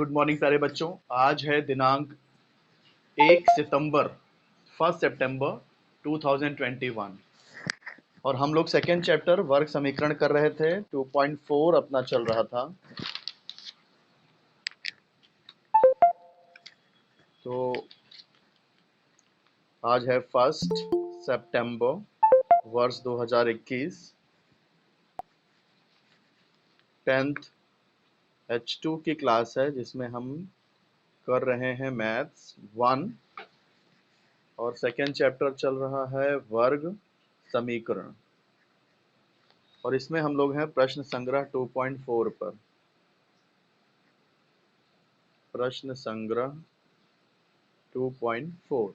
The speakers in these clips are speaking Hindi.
गुड मॉर्निंग सारे बच्चों। आज है दिनांक 1 सितंबर 2021 और हम लोग सेकेंड चैप्टर वर्ग समीकरण कर रहे थे। 2.4 अपना चल रहा था। तो आज है 1 सितंबर वर्ष 2021, 10th H2 की क्लास है जिसमें हम कर रहे हैं मैथ्स 1 और सेकेंड चैप्टर चल रहा है वर्ग समीकरण और इसमें हम लोग हैं प्रश्न संग्रह 2.4 पर। प्रश्न संग्रह 2.4।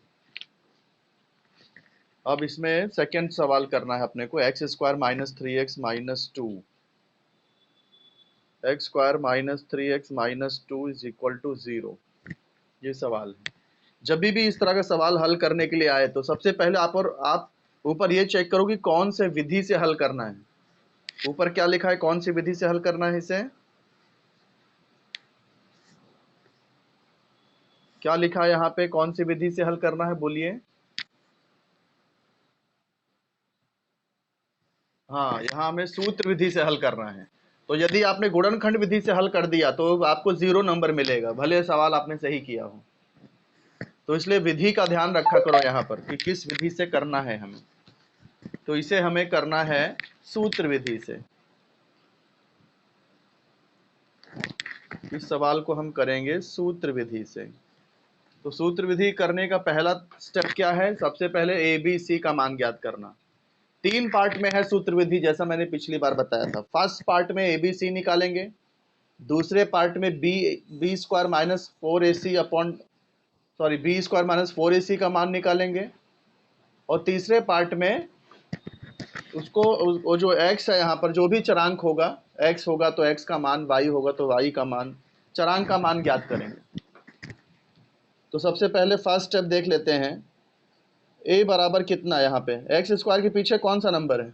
अब इसमें सेकंड सवाल करना है अपने को। X square minus 3x minus 2, x square minus 3x minus 2 is equal to 0। ये सवाल है। जब भी इस तरह का सवाल हल करने के लिए आए तो सबसे पहले आप ऊपर ये चेक करो कि कौन से विधि से हल करना है। ऊपर क्या लिखा है, कौन सी विधि से हल करना है इसे? क्या लिखा है यहाँ पे, कौन सी विधि से हल करना है, बोलिए। हाँ, यहाँ हमें सूत्र विधि से हल करना है। तो यदि आपने गुणनखंड विधि से हल कर दिया तो आपको 0 नंबर मिलेगा, भले सवाल आपने सही किया हो। तो इसलिए विधि का ध्यान रखा करो यहाँ पर कि किस विधि से करना है हमें। तो इसे हमें करना है सूत्र विधि से। इस सवाल को हम करेंगे सूत्र विधि से। तो सूत्र विधि करने का पहला स्टेप क्या है? सबसे पहले ए बी सी का मान ज्ञात करना। 3 पार्ट में है सूत्र विधि, जैसा मैंने पिछली बार बताया था। फर्स्ट पार्ट में ए बी सी निकालेंगे, दूसरे पार्ट में b square minus 4ac upon b square minus 4ac का मान निकालेंगे, और तीसरे पार्ट में उसको वो जो x है यहाँ पर जो भी चरांक होगा, x होगा तो x का मान, y होगा तो y का मान, चरांक का मान ज्ञात करेंगे। तो सबसे पहले फर्स्ट स्टेप देख लेते हैं। a बराबर कितना है यहाँ पे? एक्स स्क्वायर के पीछे कौन सा नंबर है?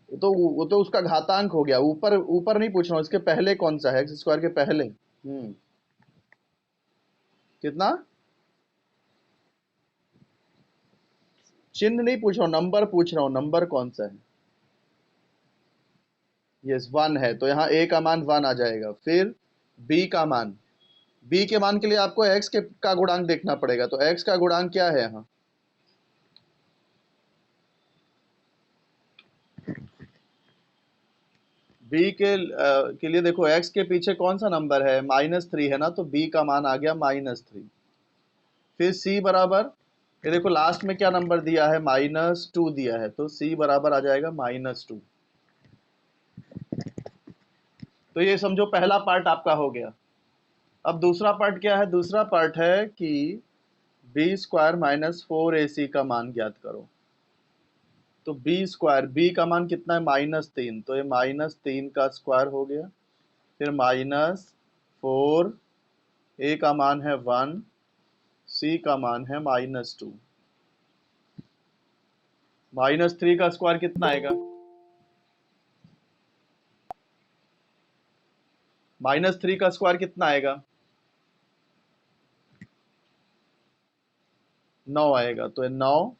वो तो उसका घातांक हो गया। ऊपर ऊपर नहीं पूछ रहा हूँ, इसके पहले कौन सा है? एक्स स्क्वायर के पहले कितना? चिन्ह नहीं पूछ रहा हूँ, नंबर पूछ रहा हूँ। नंबर कौन सा है? यस, 1 है, तो यहाँ a का मान 1 आ जाएगा। फिर b का मान, b के मान के लिए आपको x का गुणांक देखना पड़ेगा। तो x का गुणांक क्या है यहाँ? b के लिए देखो, x के पीछे कौन सा नंबर है? -3 है ना, तो b का मान आ गया -3। फिर c बराबर, ये देखो लास्ट में क्या नंबर दिया है? -2 दिया है, तो c बराबर आ जाएगा -2। तो ये समझो पहला पार्ट आपका हो गया। अब दूसरा पार्ट क्या है? दूसरा पार्ट है कि बी स्क्वायर माइनस 4ac का मान ज्ञात करो। तो बी स्क्वायर, बी का मान कितना है? -3, तो ये -3 का स्क्वायर हो गया। फिर -4, ए का मान है 1, सी का मान है -2। -3 का स्क्वायर कितना आएगा? -3 का स्क्वायर कितना आएगा? 9 आएगा। तो ये 9,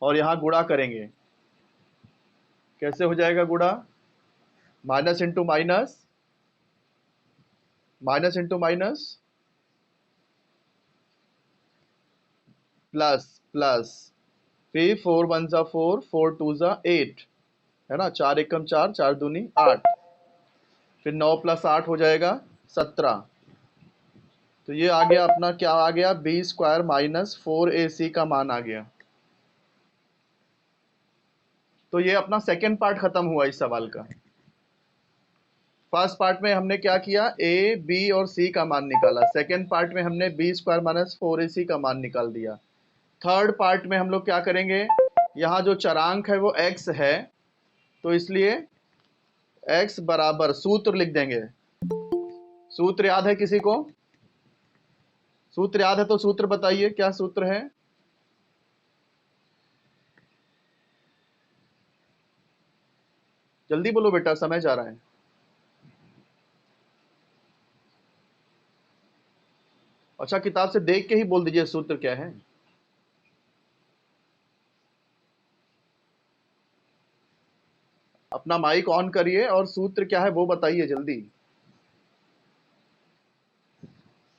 और यहाँ गुणा करेंगे। कैसे हो जाएगा गुणा? Minus into minus, minus into minus, plus plus. फिर 4 1 जा 4, 4 2 जा 8, है ना। 4 एकम 4, 4 दूनी 8। फिर 9 + 8 हो जाएगा 17। तो ये आ गया अपना, क्या आ गया? बी स्क्वायर माइनस 4ac का मान आ गया। तो ये अपना सेकेंड पार्ट खत्म हुआ इस सवाल का। फर्स्ट पार्ट में हमने क्या किया? ए बी और सी का मान निकाला। सेकेंड पार्ट में हमने बी स्क्वायर माइनस 4ac का मान निकाल दिया। थर्ड पार्ट में हम लोग क्या करेंगे? यहाँ जो चरांक है वो x है, तो इसलिए x बराबर, सूत्र लिख देंगे। सूत्र याद है किसी को? सूत्र याद है तो सूत्र बताइए, क्या सूत्र है? जल्दी बोलो बेटा, समय जा रहा है। अच्छा, किताब से देख के ही बोल दीजिए सूत्र क्या है। अपना माइक ऑन करिए और सूत्र क्या है वो बताइए जल्दी।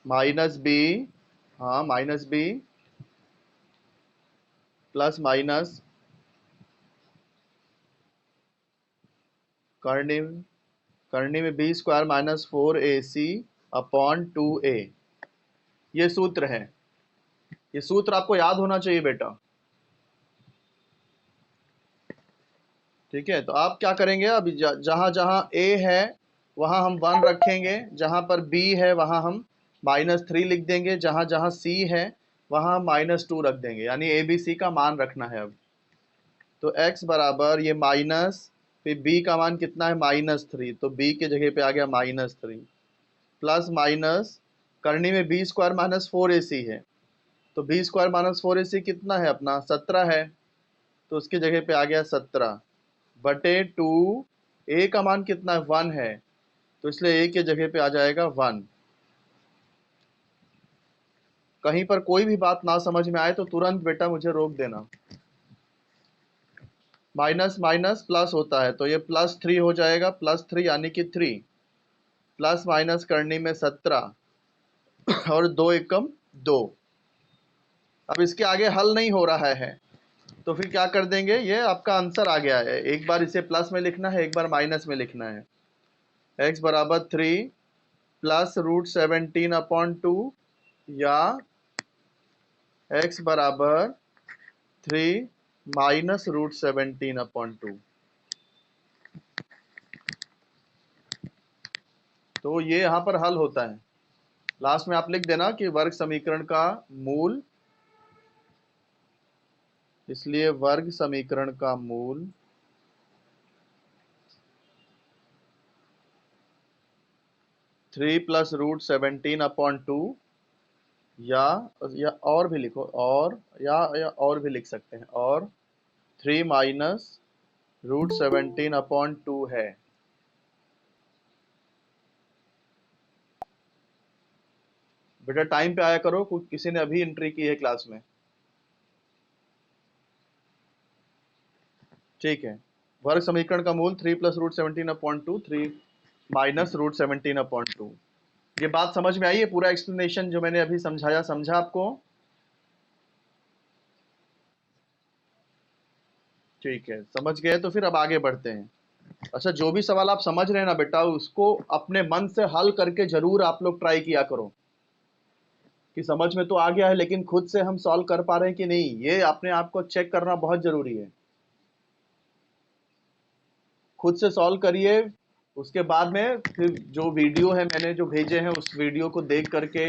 माइनस बी, हाँ माइनस बी प्लस माइनस करनी करनी में b square minus 4ac upon 2a, ये सूत्र है। ये सूत्र आपको याद होना चाहिए बेटा। ठीक है, तो आप क्या करेंगे, अभी जहां जहां a है वहां हम 1 रखेंगे, जहां पर b है वहां हम -3 लिख देंगे, जहां जहां c है वहां हम -2 रख देंगे, यानी a b c का मान रखना है अब। तो x बराबर ये माइनस, फिर b का मान कितना है -3, तो b के जगह पे आ गया -3 प्लस माइनस करनी में बी स्क्वायर माइनस 4ac है, तो बी स्क्वायर माइनस 4ac कितना है अपना 17 है, तो उसके जगह पे आ गया 17 बटे 2, ए का मान कितना है 1 है, तो इसलिए ए के जगह पे आ जाएगा 1। कहीं पर कोई भी बात ना समझ में आए तो तुरंत बेटा मुझे रोक देना। माइनस माइनस प्लस होता है, तो ये +3 हो जाएगा, +3 यानी कि 3 प्लस माइनस करने में 17 और 2 एकम 2। अब इसके आगे हल नहीं हो रहा है, तो फिर क्या कर देंगे, ये आपका आंसर आ गया है। एक बार इसे प्लस में लिखना है, एक बार माइनस में लिखना है। x बराबर 3 प्लस √17/2 या x बराबर 3 माइनस √17/2। तो ये यहाँ पर हल होता है। लास्ट में आप लिख देना कि वर्ग समीकरण का मूल, इसलिए वर्ग समीकरण का मूल 3 प्लस √17/2 या और भी लिखो, और या और भी लिख सकते हैं, और 3 माइनस √17/2 है। बेटा टाइम पे आया करो, किसी ने अभी एंट्री की है क्लास में। ठीक है, वर्ग समीकरण का मूल 3 प्लस √17/2, 3 माइनस √17/2। ये बात समझ में आई है? पूरा एक्सप्लेनेशन जो मैंने अभी समझाया, समझा आपको? ठीक है, समझ गए तो फिर अब आगे बढ़ते हैं। अच्छा, जो भी सवाल आप समझ रहे हैं ना बेटा, उसको अपने मन से हल करके जरूर आप लोग ट्राई किया करो कि समझ में तो आ गया है, लेकिन खुद से हम सॉल्व कर पा रहे हैं कि नहीं, ये अपने आप को चेक करना बहुत जरूरी है। खुद से सॉल्व करिए, उसके बाद में फिर जो वीडियो है मैंने जो भेजे हैं उस वीडियो को देख करके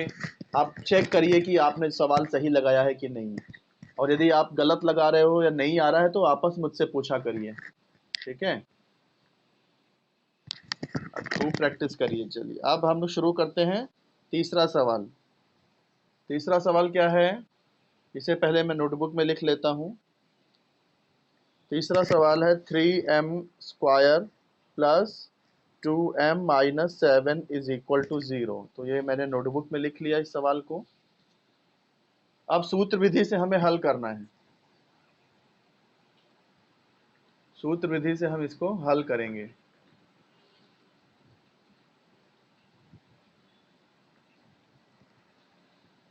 आप चेक करिए कि आपने सवाल सही लगाया है कि नहीं, और यदि आप गलत लगा रहे हो या नहीं आ रहा है तो आपस मुझसे पूछा करिए। ठीक है, खूब प्रैक्टिस करिए। चलिए अब हम लोग शुरू करते हैं तीसरा सवाल। तीसरा सवाल क्या है, इसे पहले मैं नोटबुक में लिख लेता हूँ। तीसरा सवाल है 3m² plus 2m minus 7 is equal to 0। तो ये मैंने नोटबुक में लिख लिया इस सवाल को। अब सूत्र विधि से हमें हल करना है, सूत्र विधि से हम इसको हल करेंगे।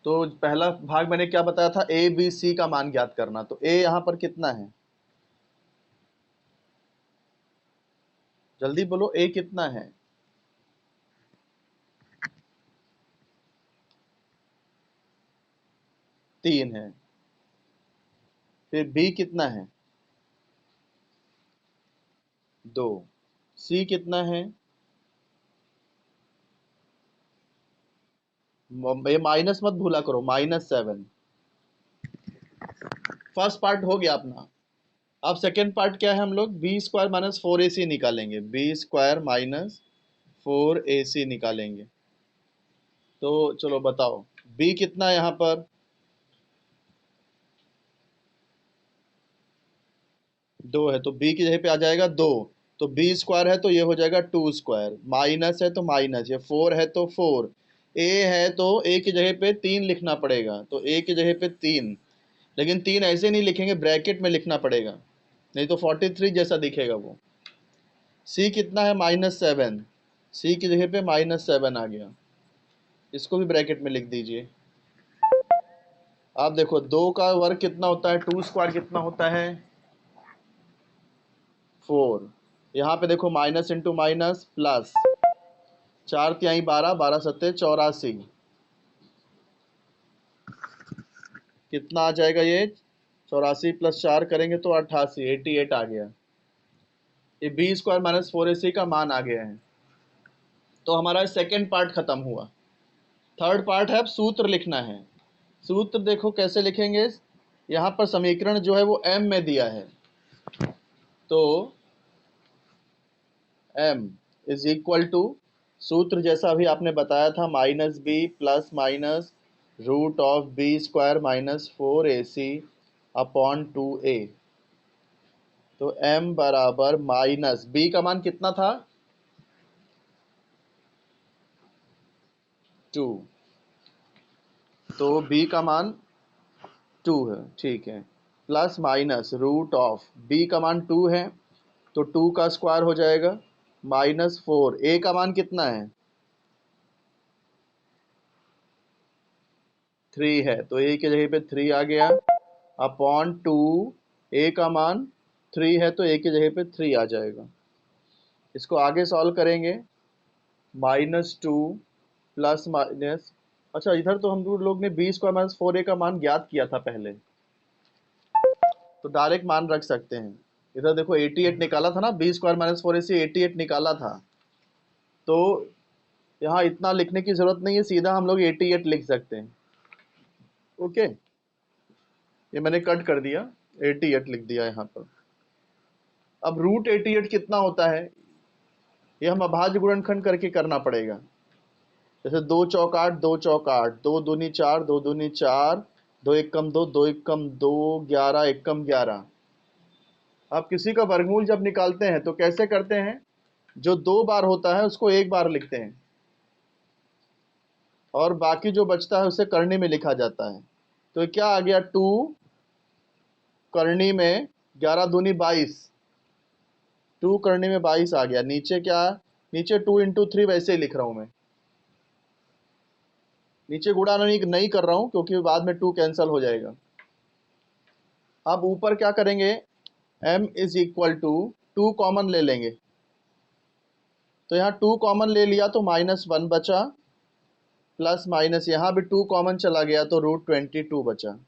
तो पहला भाग मैंने क्या बताया था, ए बी सी का मान ज्ञात करना। तो ए यहां पर कितना है, जल्दी बोलो, ए कितना है? 3 है। फिर बी कितना है? 2। सी कितना है? ये माइनस मत भूला करो, -7। फर्स्ट पार्ट हो गया अपना। अब सेकेंड पार्ट क्या है, हम लोग b² माइनस 4ac निकालेंगे, b² माइनस 4ac निकालेंगे। तो चलो बताओ, b कितना है यहाँ पर? 2 है, तो b की जगह पे आ जाएगा 2। तो बी स्क्वायर है तो ये हो जाएगा 2 स्क्वायर, माइनस है तो माइनस, ये 4 है तो 4, ए है तो ए की जगह पे 3 लिखना पड़ेगा, तो ए की जगह पे 3, लेकिन 3 ऐसे नहीं लिखेंगे, ब्रैकेट में लिखना पड़ेगा, नहीं तो 43 जैसा दिखेगा वो। सी कितना है, -7, सी की जगह पे -7 आ गया, इसको भी ब्रैकेट में लिख दीजिए। आप देखो 2 का वर्ग कितना होता है, 2 स्क्वायर कितना होता है, 4। यहाँ पे देखो माइनस इंटू माइनस प्लस, 4 तिहाई 12, 12 सत्ते 84, कितना आ जाएगा ये, 84 + 4 करेंगे तो 88, 88 आ गया। ये बी स्क्वायर -4ac का मान आ गया है। तो हमारा सेकेंड पार्ट खत्म हुआ। थर्ड पार्ट है, अब सूत्र लिखना है। सूत्र देखो कैसे लिखेंगे, यहाँ पर समीकरण जो है वो m में दिया है, तो m इज इक्वल टू, सूत्र जैसा अभी आपने बताया था, -b plus minus root of b square -4ac upon 2a। तो m बराबर माइनस, b का मान कितना था, 2, तो b का मान 2 है, ठीक है, plus minus root of, b का मान 2 है तो 2 का स्क्वायर हो जाएगा, -4, a का मान कितना है, 3 है, तो a की जगह पे 3 आ गया, अपॉन 2, a का मान 3 है तो a की जगह पे 3 आ जाएगा। इसको आगे सॉल्व करेंगे, -2 प्लस माइनस, अच्छा इधर तो हम लोग ने बी स्क्वायर -4a का मान ज्ञात किया था पहले, तो डायरेक्ट मान रख सकते हैं। इधर देखो 88 निकाला था ना, बी स्क्वायर -4ac 88 निकाला था, तो यहाँ इतना लिखने की जरूरत नहीं है, सीधा हम लोग 88 लिख सकते हैं। ओके, ये मैंने कट कर दिया, 88 लिख दिया यहाँ पर। अब रूट 88 कितना होता है, ये हम अभाज्य गुणनखंड करके करना पड़ेगा। जैसे 2 चौक 8, 2 चौक 8, 2 दूनी 4, 2 दूनी 4, 2 एकम 2, 2 एकम 2, 11 एकम 11। आप किसी का वर्गमूल जब निकालते हैं तो कैसे करते हैं, जो 2 बार होता है उसको 1 बार लिखते हैं, और बाकी जो बचता है उसे करनी में लिखा जाता है। तो क्या आ गया, 2 करनी में 11 दूनी 22, 2 करनी में 22 आ गया। नीचे क्या, नीचे 2 इंटू 3 वैसे ही लिख रहा हूं मैं, नीचे गुणा नहीं कर रहा हूं क्योंकि बाद में 2 कैंसिल हो जाएगा। अब ऊपर क्या करेंगे, m is equal to 2 common ले लेंगे, तो यहाँ 2 कॉमन ले लिया तो -1 बचा, प्लस माइनस यहाँ भी 2 कॉमन चला गया तो √22 बचा।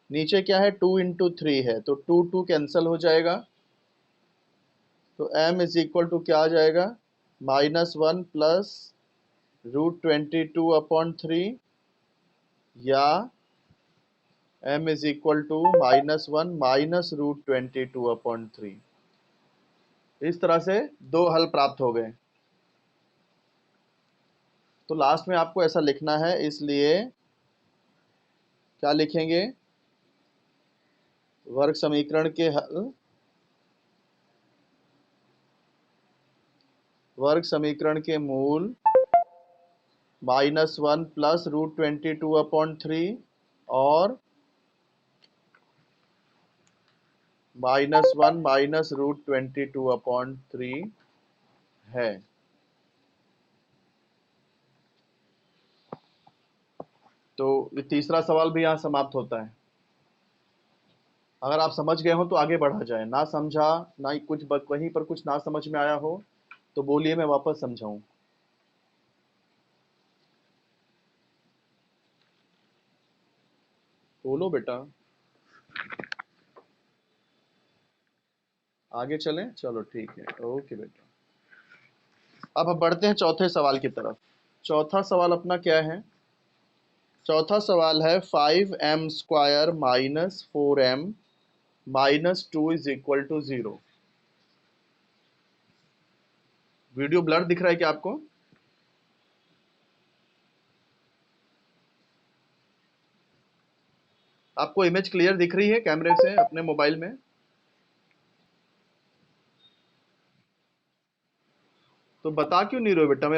नीचे क्या है, 2 इंटू 3 है तो 2 2 कैंसिल हो जाएगा, तो m इज इक्वल टू क्या आ जाएगा, -1 प्लस √22 अपॉन 3, या m is equal to -1 minus √22 upon 3। इस तरह से 2 हल प्राप्त हो गए। तो लास्ट में आपको ऐसा लिखना है, इसलिए क्या लिखेंगे, वर्ग समीकरण के हल, वर्ग समीकरण के मूल -1 प्लस √22 अपॉन 3 और -1 माइनस √22 अपॉन 3 है। तो ये तीसरा सवाल भी यहाँ समाप्त होता है। अगर आप समझ गए हो तो आगे बढ़ा जाए, ना समझा, ना ही कुछ वहीं पर कुछ ना समझ में आया हो तो बोलिए, मैं वापस समझाऊं। बोलो बेटा, आगे चलें, चलो ठीक है, ओके बेटा। अब हम बढ़ते हैं चौथे सवाल की तरफ। चौथा सवाल अपना क्या है, चौथा सवाल है 5m square -4m -2 is equal to 0। Video blur दिख रहा है क्या आपको, आपको इमेज क्लियर दिख रही है कैमरे से अपने मोबाइल में? तो बता क्यों नहीं रहे हो बेटा?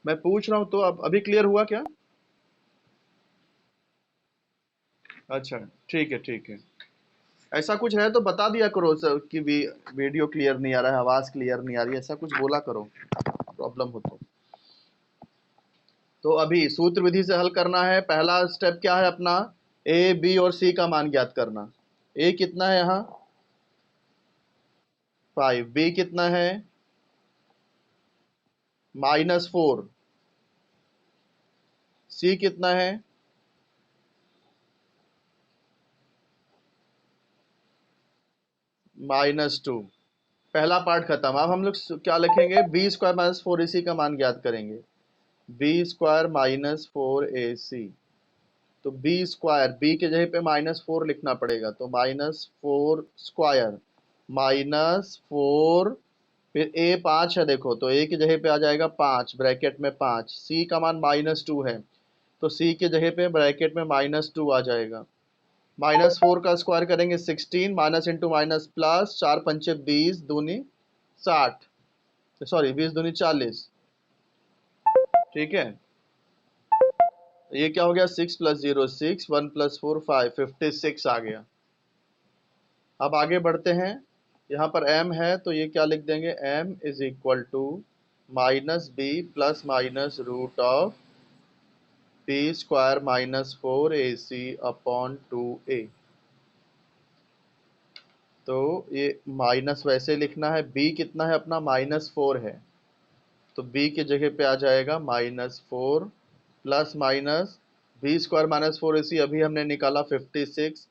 मैं पूछ रहा हूँ तो अब अभी क्लियर हुआ क्या? अच्छा, ठीक है ठीक है। ऐसा कुछ है तो बता दिया करो सर कि वीडियो क्लियर नहीं आ रहा है, आवाज क्लियर नहीं आ रही है, ऐसा कुछ बोला करो प्रॉब्लम हो तो अभी सूत्र विधि से हल करना है। पहला स्टेप क्या है अपना? ए बी और सी का मान ज्ञात करना। ए कितना है यहाँ? 5। बी कितना है? -4। सी कितना है? -2। पहला पार्ट खत्म। अब हम लोग क्या लिखेंगे? बी स्क्वायर -4 AC का मान ज्ञात करेंगे। B square -4 AC। तो बी स्क्वायर, बी के जगह पे -4 लिखना पड़ेगा, तो -4 स्क्वायर -4, फिर ए 5 है देखो, तो ए की जगह पे आ जाएगा 5 ब्रैकेट में 5। सी का मान -2 है, तो सी के जगह पे ब्रैकेट में -2 आ जाएगा। -4 का स्क्वायर करेंगे 16, माइनस इंटू माइनस प्लस, 4 पंचे 20, दूनी 60, सॉरी 20 दूनी 40। ठीक है, ये क्या हो गया? 6 + 0 6, 1 + 4 5, 56 आ गया। अब आगे बढ़ते हैं। यहाँ पर m है तो ये क्या लिख देंगे? m is equal to -b plus minus root of b square -4ac upon 2a। तो ये माइनस वैसे लिखना है, b कितना है अपना? -4 है, तो b के जगह पे आ जाएगा -4 plus minus B square -4ac अभी हमने निकाला 56,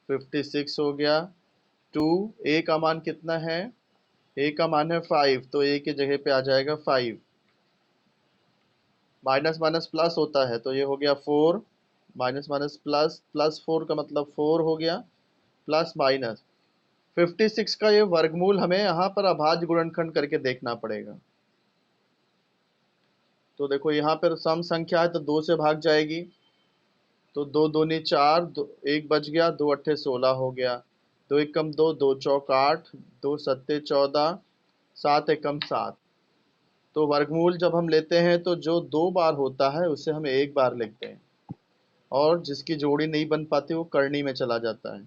56 हो गया। 2 a का मान कितना है? a का मान है 5, तो a के जगह पे आ जाएगा 5। माइनस माइनस प्लस होता है, तो ये हो गया 4, माइनस माइनस प्लस, प्लस 4 का मतलब 4 हो गया, प्लस माइनस 56 का ये वर्गमूल हमें यहाँ पर अभाज्य गुणनखंड करके देखना पड़ेगा। तो देखो यहाँ पर सम संख्या है तो 2 से भाग जाएगी, तो 2 दूनी 4, 1 बच गया, 2 अट्ठे 16 हो गया, 2 एकम 2, 2 चौक 8, 2 सत्ते 14, 7 एकम 7। तो वर्गमूल जब हम लेते हैं तो जो 2 बार होता है उसे हम 1 बार लिखते हैं, और जिसकी जोड़ी नहीं बन पाती वो करनी में चला जाता है।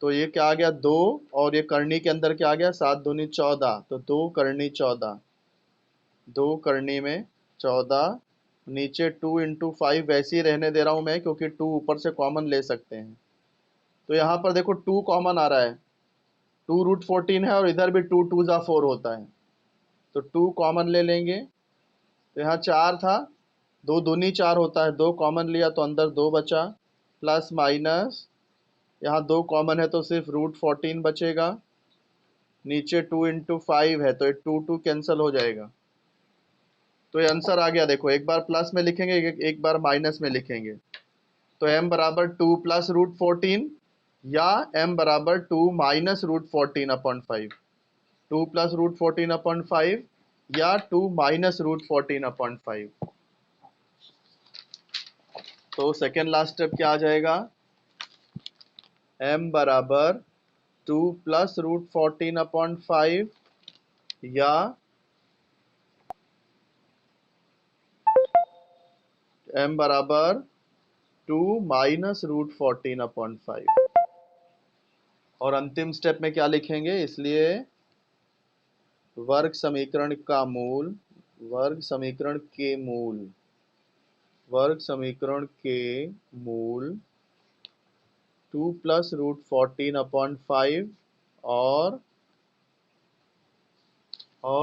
तो ये क्या आ गया? 2, और ये करनी के अंदर क्या आ गया? 7 दूनी 14, तो 2 करनी 14, 2 करनी में 14। नीचे 2 इंटू 5 वैसे ही रहने दे रहा हूं मैं, क्योंकि 2 ऊपर से कॉमन ले सकते हैं। तो यहाँ पर देखो 2 कॉमन आ रहा है, 2√14 है, और इधर भी 2 2 जा 4 होता है, तो 2 कॉमन ले लेंगे। तो यहाँ 4 था, 2 दूनी 4 होता है, 2 कॉमन लिया तो अंदर 2 बचा, प्लस माइनस यहाँ 2 कॉमन है तो सिर्फ √14 बचेगा। नीचे 2 इंटू 5 है, तो ये 2 2 कैंसिल हो जाएगा। तो ये आंसर आ गया। देखो एक बार प्लस में लिखेंगे, एक बार माइनस में लिखेंगे। तो m बराबर 2 प्लस √14, या m बराबर 2 माइनस √14 अपॉन 5। 2 प्लस √14 अपॉन 5, या 2 माइनस √14 अपॉन 5। तो सेकेंड लास्ट स्टेप क्या आ जाएगा? m बराबर 2 प्लस √14 अपॉन 5, या m बराबर 2 माइनस √14 अपॉन 5। और अंतिम स्टेप में क्या लिखेंगे? इसलिए वर्ग समीकरण का मूल, वर्ग समीकरण के मूल, वर्ग समीकरण के मूल 2 प्लस √14 अपॉन 5, और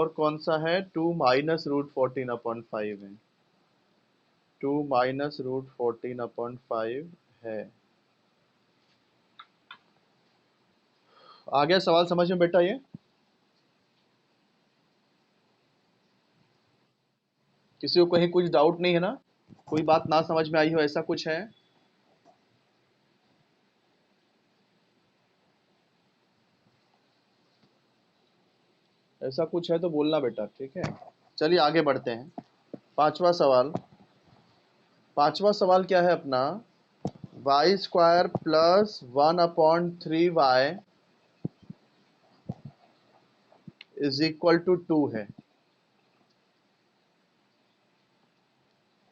कौन सा है? 2 माइनस √14 अपॉन 5 है, 2 माइनस √14 अपॉन 5 है। आ गया सवाल समझ में बेटा? ये किसी को कहीं कुछ डाउट नहीं है ना? कोई बात ना समझ में आई हो, ऐसा कुछ है? ऐसा कुछ है तो बोलना बेटा, ठीक है? चलिए आगे बढ़ते हैं। पांचवा सवाल। पांचवा सवाल क्या है अपना? Y square plus 1/3y is equal to 2 है।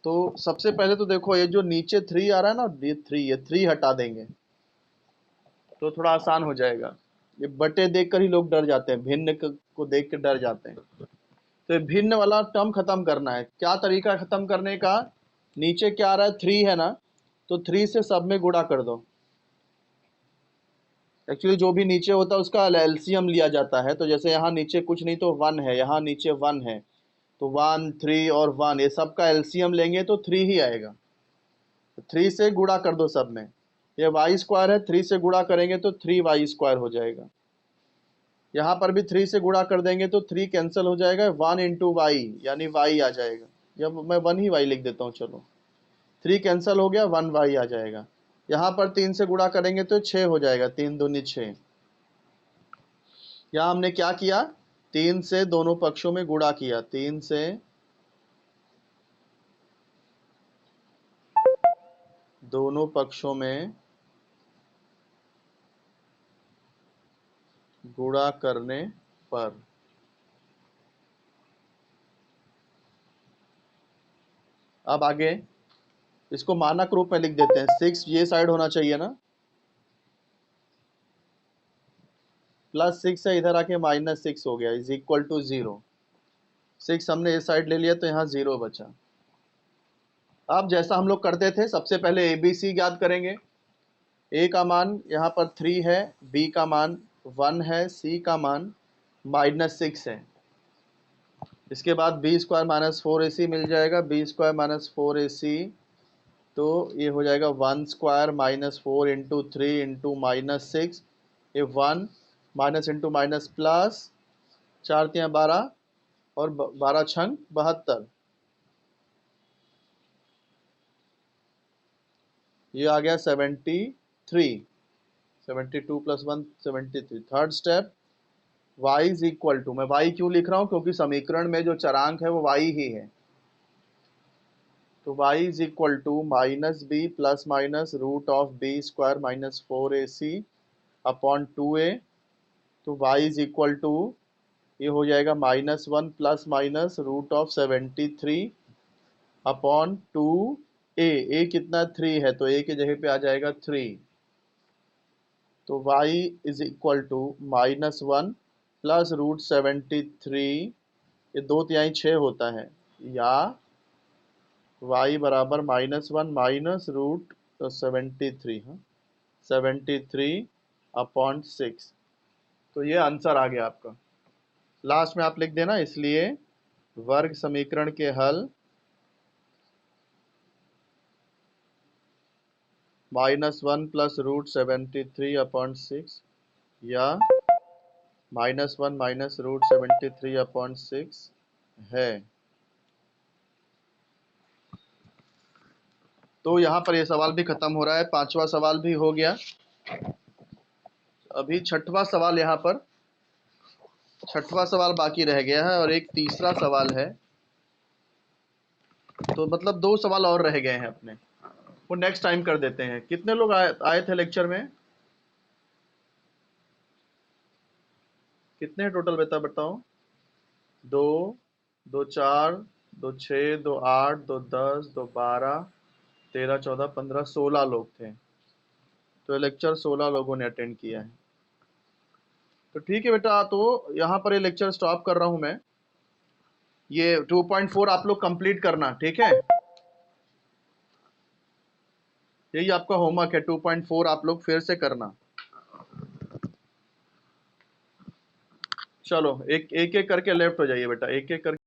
तो सबसे पहले तो देखो ये जो नीचे 3 आ रहा है ना, ये 3 हटा देंगे तो थोड़ा आसान हो जाएगा। ये बटे देखकर ही लोग डर जाते हैं, भिन्न को देख कर डर जाते हैं। तो ये भिन्न वाला टर्म खत्म करना है। क्या तरीका खत्म करने का? नीचे क्या आ रहा है, 3 है ना, तो 3 से सब में गुणा कर दो। एक्चुअली जो भी नीचे होता है उसका एलसीएम लिया जाता है। तो जैसे यहाँ नीचे कुछ नहीं तो 1 है, यहाँ नीचे 1 है, तो 1 3 और 1 ये सब का एलसीएम लेंगे तो 3 ही आएगा। 3 से गुणा कर दो सब में। ये वाई स्क्वायर है, 3 से गुणा करेंगे तो 3y स्क्वायर हो जाएगा। यहाँ पर भी 3 से गुणा कर देंगे तो 3 कैंसिल हो जाएगा, 1 इंटू वाई यानी y आ जाएगा। या मैं 1 ही y लिख देता हूँ, चलो 3 कैंसिल हो गया, 1y आ जाएगा। यहाँ पर 3 से गुणा करेंगे तो 6 हो जाएगा, 3 दूनी 6। यहाँ हमने क्या किया, 3 से दोनों पक्षों में गुणा किया, 3 से दोनों पक्षों में गुणा करने पर अब आगे इसको मानक रूप में लिख देते हैं। 6 ये साइड होना चाहिए ना, +6 है, इधर आके -6 हो गया, इज इक्वल टू 0। 6 हमने इस साइड ले लिया तो यहाँ 0 बचा। अब जैसा हम लोग करते थे, सबसे पहले ABC ज्ञात करेंगे। A का मान यहाँ पर 3 है, B का मान 1 है, C का मान -6 है। इसके बाद B स्क्वायर -4AC मिल जाएगा, B स्क्वायर -4AC, तो ये हो जाएगा 1 स्क्वायर -4 इंटू 3 इंटू -6, ये 1 माइनस इंटू माइनस प्लस, 4 3 12 और 12 छंग 72, ये आ गया 73, 72 + 1 73। Third step, y is equal to, मैं y क्यों लिख रहा हूँ, क्योंकि समीकरण में जो चरांक है वो y ही है। तो y is equal to -b plus minus root of b square -4ac upon 2a। तो y इज इक्वल टू ये हो जाएगा -1 plus minus root of 73 upon 2a। a कितना 3 है, तो a की जगह पे आ जाएगा 3। तो y is equal to -1 plus root 73, ये 2 6 होता है, या y बराबर -1 माइनस रूट 73, हाँ 73 अपॉन 6। तो ये आंसर आ गया आपका। लास्ट में आप लिख देना, इसलिए वर्ग समीकरण के हल -1 प्लस रूट 73 अपॉन 6 या -1 माइनस रूट 73 अपॉन 6 है। तो यहाँ पर ये सवाल भी खत्म हो रहा है, 5वां सवाल भी हो गया। अभी 6वां सवाल, यहाँ पर 6वां सवाल बाकी रह गया है और एक तीसरा सवाल है। तो मतलब 2 सवाल और रह गए हैं अपने, वो नेक्स्ट टाइम कर देते हैं। कितने लोग आए थे लेक्चर में, कितने टोटल बताओ? 2 2 4 2 6 2 8 2 10 2 12 13 14 15 16 लोग थे। तो लेक्चर 16 लोगों ने अटेंड किया है। तो ठीक है बेटा, तो यहाँ पर ये लेक्चर स्टॉप कर रहा हूँ मैं। ये 2.4 आप लोग कंप्लीट करना, ठीक है? यही आपका होमवर्क है, 2.4 आप लोग फिर से करना। चलो एक एक करके लेफ्ट हो जाइए बेटा, एक एक करके।